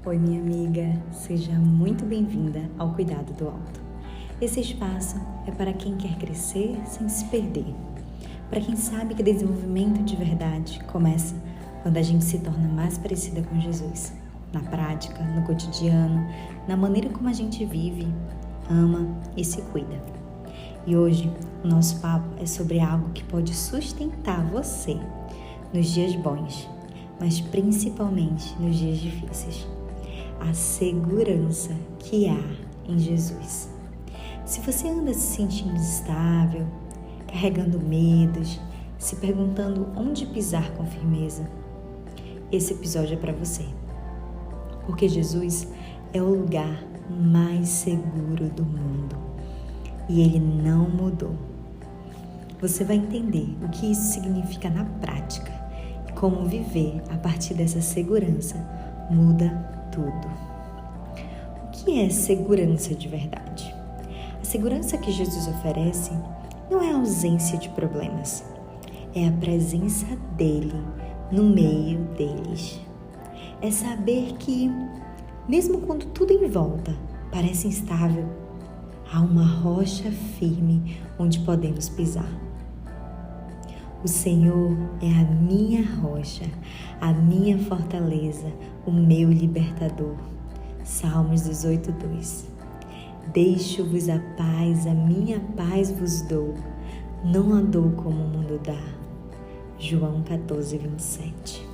Oi, minha amiga, seja muito bem-vinda ao Cuidado do Alto. Esse espaço é para quem quer crescer sem se perder, para quem sabe que desenvolvimento de verdade começa quando a gente se torna mais parecida com Jesus, na prática, no cotidiano, na maneira como a gente vive, ama e se cuida. E hoje o nosso papo é sobre algo que pode sustentar você nos dias bons, mas principalmente nos dias difíceis. A segurança que há em Jesus. Se você anda se sentindo instável, carregando medos, se perguntando onde pisar com firmeza, esse episódio é para você. Porque Jesus é o lugar mais seguro do mundo e Ele não mudou. Você vai entender o que isso significa na prática e como viver a partir dessa segurança muda tudo. O que é segurança de verdade? A segurança que Jesus oferece não é a ausência de problemas, é a presença dele no meio deles. É saber que, mesmo quando tudo em volta parece instável, há uma rocha firme onde podemos pisar. O Senhor é a minha rocha, a minha fortaleza, o meu libertador. Salmos 18:2. Deixo-vos a paz, a minha paz vos dou. Não a dou como o mundo dá. João 14:27.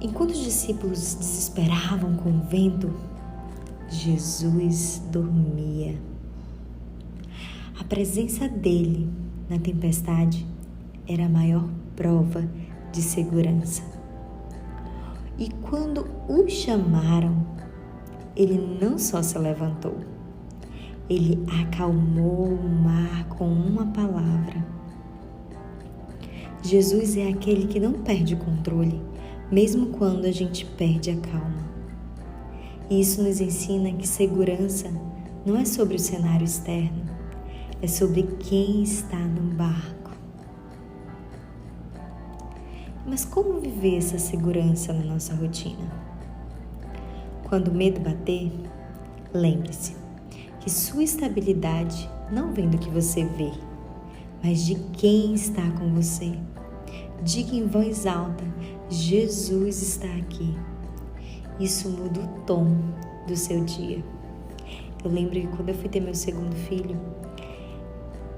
Enquanto os discípulos desesperavam com o vento, Jesus dormia. A presença dele na tempestade era a maior prova de segurança. E quando o chamaram, ele não só se levantou, ele acalmou o mar com uma palavra. Jesus é aquele que não perde o controle, mesmo quando a gente perde a calma. E isso nos ensina que segurança não é sobre o cenário externo, é sobre quem está no barco. Mas como viver essa segurança na nossa rotina? Quando o medo bater, lembre-se que sua estabilidade não vem do que você vê, mas de quem está com você. Diga em voz alta: Jesus está aqui. Isso muda o tom do seu dia. Eu lembro que quando eu fui ter meu segundo filho,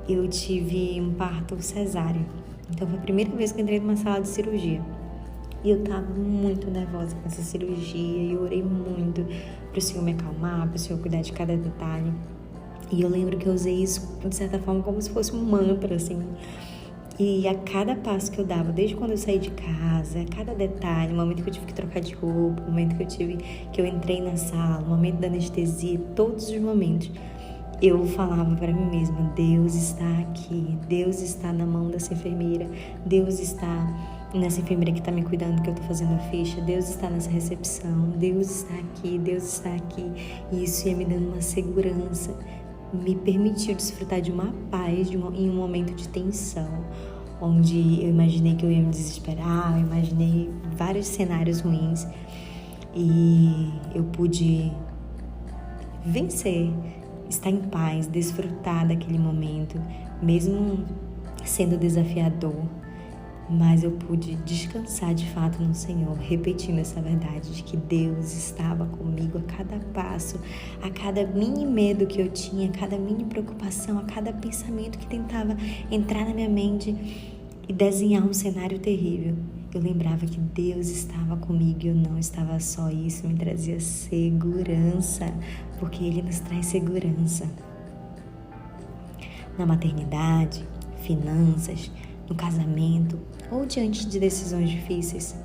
eu tive um parto cesáreo. Então foi a primeira vez que eu entrei numa sala de cirurgia. E eu tava muito nervosa com essa cirurgia e eu orei muito pro Senhor me acalmar, pro Senhor cuidar de cada detalhe. E eu lembro que eu usei isso, de certa forma, como se fosse um mantra, assim. E a cada passo que eu dava, desde quando eu saí de casa, a cada detalhe, o momento que eu tive que trocar de roupa, o momento que eu entrei na sala, o momento da anestesia, todos os momentos, eu falava para mim mesma: Deus está aqui, Deus está na mão dessa enfermeira, Deus está nessa enfermeira que está me cuidando, que eu estou fazendo a ficha, Deus está nessa recepção, Deus está aqui, Deus está aqui. E isso ia me dando uma segurança, me permitiu desfrutar de uma paz em um momento de tensão, onde eu imaginei que eu ia me desesperar, eu imaginei vários cenários ruins e eu pude vencer, estar em paz, desfrutar daquele momento, mesmo sendo desafiador, mas eu pude descansar de fato no Senhor, repetindo essa verdade de que Deus estava comigo a cada passo, a cada mini medo que eu tinha, a cada mini preocupação, a cada pensamento que tentava entrar na minha mente e desenhar um cenário terrível. Eu lembrava que Deus estava comigo e eu não estava só. E isso me trazia segurança, porque Ele nos traz segurança. Na maternidade, finanças, no casamento ou diante de decisões difíceis,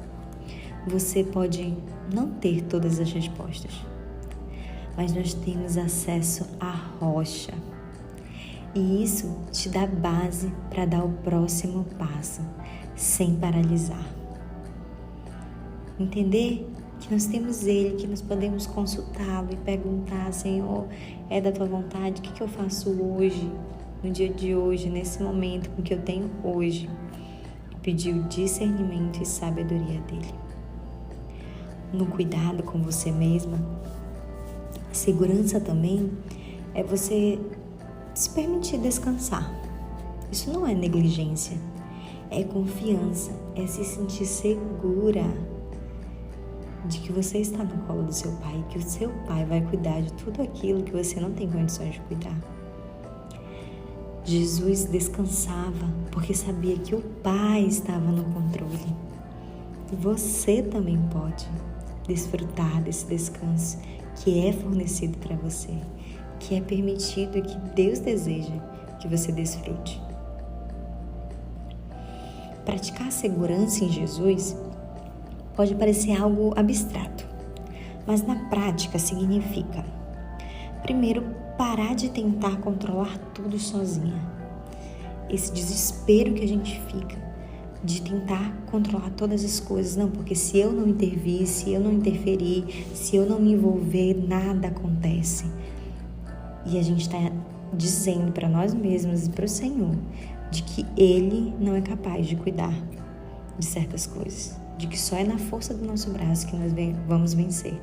você pode não ter todas as respostas, mas nós temos acesso à rocha. E isso te dá base para dar o próximo passo, sem paralisar. Entender que nós temos Ele, que nós podemos consultá-lo e perguntar: Senhor, é da Tua vontade? O que eu faço hoje, no dia de hoje, nesse momento com o que eu tenho hoje? Pedir o discernimento e sabedoria dEle. no cuidado com você mesma. Segurança também é você se permitir descansar. Isso não é negligência, é confiança, é se sentir segura de que você está no colo do seu pai, que o seu pai vai cuidar de tudo aquilo que você não tem condições de cuidar. Jesus descansava porque sabia que o Pai estava no controle. E você também pode desfrutar desse descanso que é fornecido para você, que é permitido e que Deus deseja que você desfrute. Praticar a segurança em Jesus pode parecer algo abstrato, mas na prática significa, primeiro, parar de tentar controlar tudo sozinha. Esse desespero que a gente fica de tentar controlar todas as coisas. Não, porque se eu não intervir, se eu não interferir, se eu não me envolver, nada acontece. E a gente está dizendo para nós mesmos e para o Senhor de que Ele não é capaz de cuidar de certas coisas, de que só é na força do nosso braço que nós vamos vencer.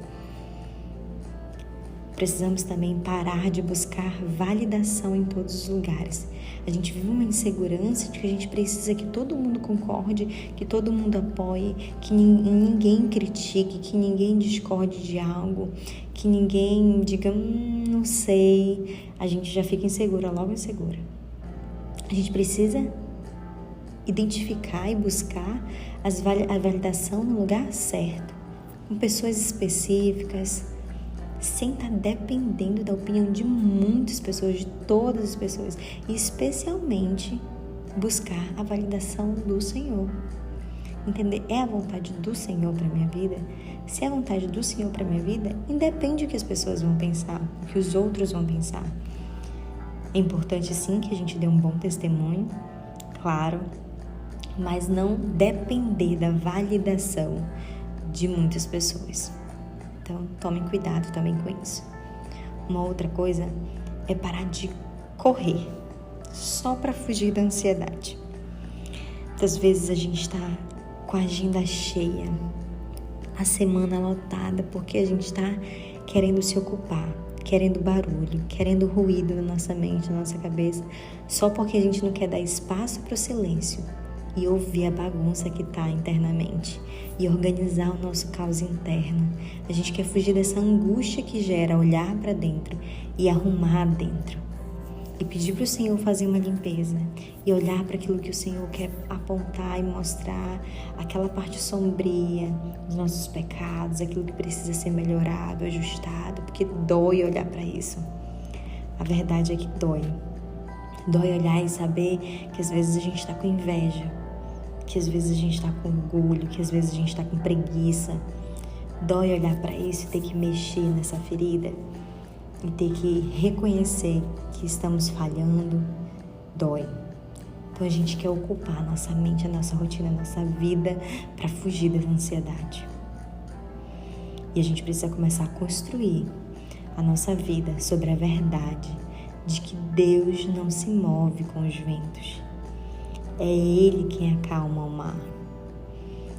Precisamos também parar de buscar validação em todos os lugares. A gente vive uma insegurança de que a gente precisa que todo mundo concorde, que todo mundo apoie, que ninguém critique, que ninguém discorde de algo, que ninguém diga, não sei. A gente já fica insegura, logo insegura. A gente precisa identificar e buscar a validação no lugar certo, com pessoas específicas, sem estar dependendo da opinião de muitas pessoas, de todas as pessoas, e especialmente buscar a validação do Senhor. Entender, é a vontade do Senhor para minha vida? Se é a vontade do Senhor para minha vida, independe do que as pessoas vão pensar, o que os outros vão pensar. É importante sim que a gente dê um bom testemunho, claro, mas não depender da validação de muitas pessoas. Então, tomem cuidado também com isso. Uma outra coisa é parar de correr só para fugir da ansiedade. Muitas vezes a gente está com a agenda cheia, a semana lotada, porque a gente está querendo se ocupar, querendo barulho, querendo ruído na nossa mente, na nossa cabeça, só porque a gente não quer dar espaço para o silêncio e ouvir a bagunça que está internamente e organizar o nosso caos interno. A gente quer fugir dessa angústia que gera olhar para dentro e arrumar dentro e pedir para o Senhor fazer uma limpeza e olhar para aquilo que o Senhor quer apontar e mostrar, aquela parte sombria dos nossos pecados, aquilo que precisa ser melhorado, ajustado, porque dói olhar para isso. A verdade é que dói. Dói olhar e saber que às vezes a gente está com inveja, que às vezes a gente está com orgulho, que às vezes a gente está com preguiça. Dói olhar para isso e ter que mexer nessa ferida e ter que reconhecer que estamos falhando. Dói. Então a gente quer ocupar a nossa mente, a nossa rotina, a nossa vida para fugir da ansiedade. E a gente precisa começar a construir a nossa vida sobre a verdade de que Deus não se move com os ventos. É Ele quem acalma o mar.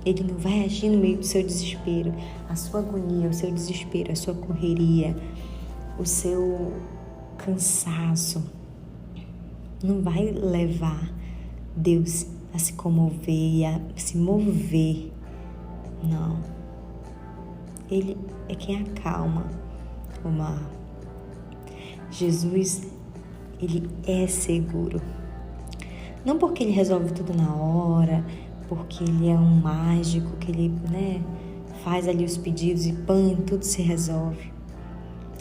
Ele não vai agir no meio do seu desespero, a sua agonia, o seu desespero, a sua correria, o seu cansaço. Não vai levar Deus a se comover e a se mover. Não. Ele é quem acalma o mar. Jesus, Ele é seguro. Não porque Ele resolve tudo na hora, porque Ele é um mágico, que Ele, faz ali os pedidos e tudo se resolve.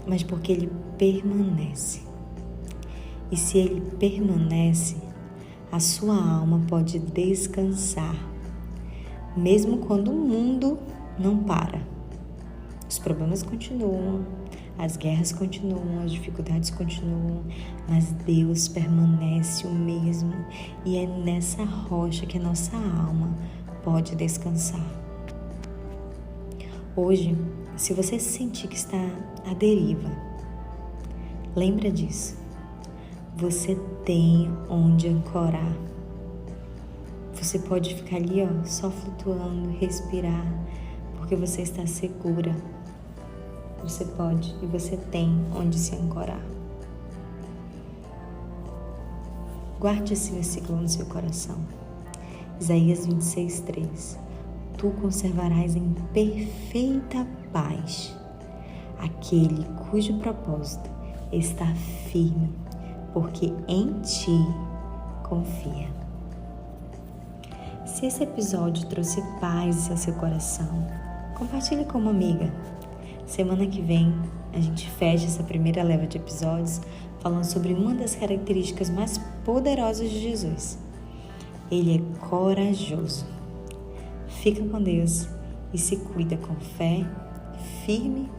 Mas porque Ele permanece. E se Ele permanece, a sua alma pode descansar, mesmo quando o mundo não para. Os problemas continuam, as guerras continuam, as dificuldades continuam, mas Deus permanece o mesmo e é nessa rocha que a nossa alma pode descansar. Hoje, se você sentir que está à deriva, lembra disso. Você tem onde ancorar. Você pode ficar ali, só flutuando, respirar, porque você está segura. Você pode e você tem onde se ancorar. Guarde esse versículo no seu coração. Isaías 26:3. Tu conservarás em perfeita paz aquele cujo propósito está firme, porque em ti confia. Se esse episódio trouxe paz ao seu coração, compartilhe com uma amiga. Semana que vem, a gente fecha essa primeira leva de episódios falando sobre uma das características mais poderosas de Jesus. Ele é corajoso. Fica com Deus e se cuida com fé, firme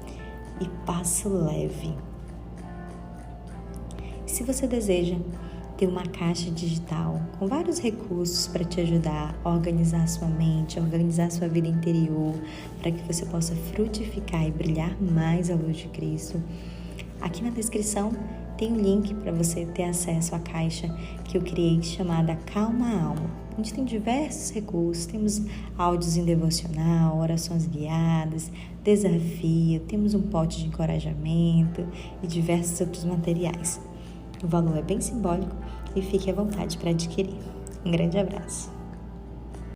e passo leve. Se você deseja ter uma caixa digital com vários recursos para te ajudar a organizar sua mente, a organizar sua vida interior, para que você possa frutificar e brilhar mais a luz de Cristo, aqui na descrição tem um link para você ter acesso à caixa que eu criei chamada Calma Alma. A gente tem diversos recursos, temos áudios em devocional, orações guiadas, desafio, temos um pote de encorajamento e diversos outros materiais. O valor é bem simbólico e fique à vontade para adquirir. Um grande abraço.